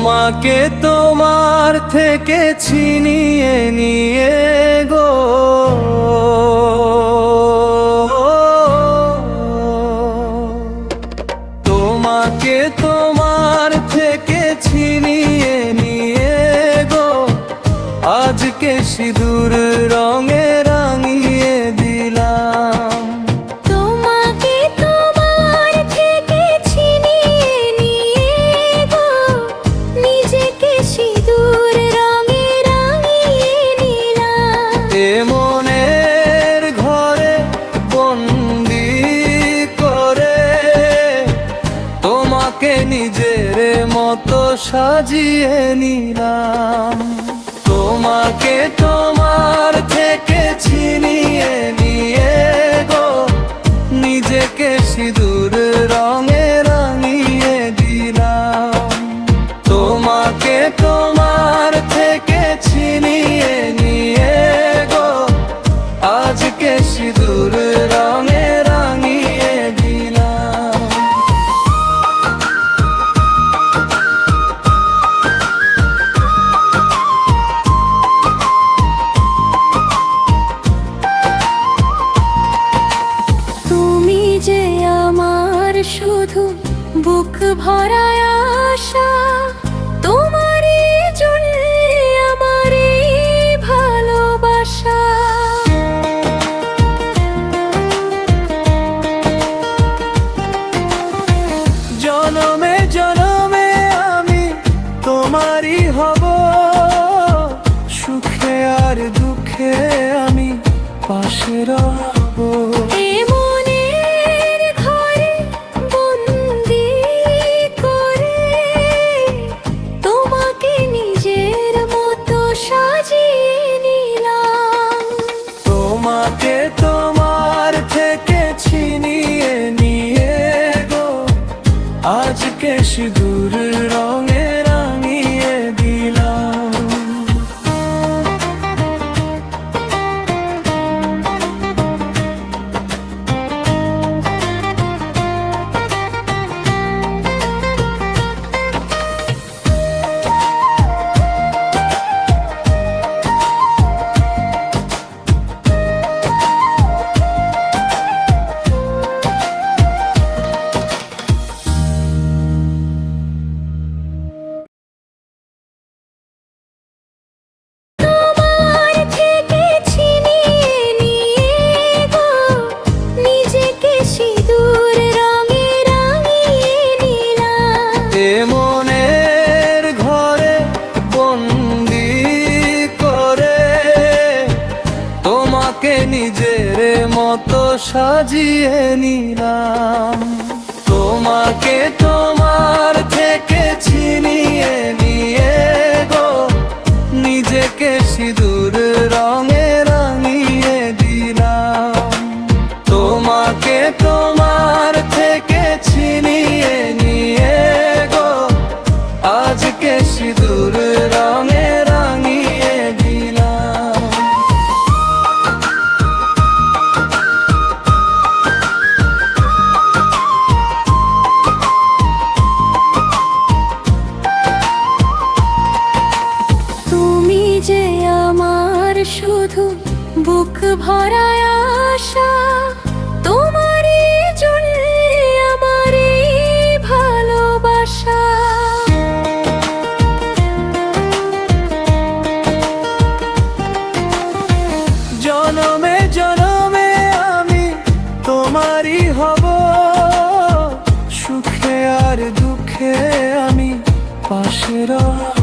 তোমাকে তোমার থেকে ছিনিয়ে নিয়ে গো তোমাকে তোমার থেকে ছিনিয়ে নিয়ে গো আজকে সিঁদুর রঙে রাঙিয়ে দিলাম। তোমাকে তোমার থেকে ছিনিয়ে নিয়ে গো নিজেকে সিঁদুর রঙে রাঙিয়ে নিলাম। এ মনের ঘরে বন্দি করে তোমাকে নিজের মতো সাজিয়ে নিলাম। তোমাকে তোমার থেকে ছিনিয়ে নিয়ে গো নিজেকে সিঁদুর রঙে রাঙিয়ে দিলাম। তোমাকে তোমার থেকে ছিনিয়ে নিয়ে গো আজকে সিঁদুর রঙে রাঙিয়ে দিলাম। তুমি যে আমার শুধু বুক ভরা আশা, তোমারই জন্যে আমার এই ভালোবাসা। জনমে জনমে আমি তোমারই হব, সুখে আর দুঃখে আমি পাশে রব। এ মনের ঘরে বন্দি করে তোমাকে নিজের মতো সাজিয়ে নিলাম। তোমাকে তোমার থেকে ছিনিয়ে নিয়ে গো আজকে সিঁদুর রঙে রাঙিয়ে দিলাম। তোমার থেকে ছিনিয়ে নিয়ে গো নিজেকে সিঁদুর রঙে রাঙিয়ে নিলাম। এ মনের ঘরে বন্দি করে তোমাকে নিজের মতো সাজিয়ে নিলাম। তোমাকে তোমার থেকে ছিনিয়ে নিয়ে গো নিজেকে সিঁদুর রঙে রাঙিয়ে দিলাম। তোমাকে তোমার থেকে ছিনিয়ে নিয়ে গো আজকে সিঁদুর রঙে রাঙিয়ে দিলাম। তুমি যে আমার শুধু বুক ভরা আশা, তোমারই জন্যে আমার এই ভালোবাসা। জনমে জনমে আমি তোমারই হব, সুখে আর দুঃখে আমি পাশে রব।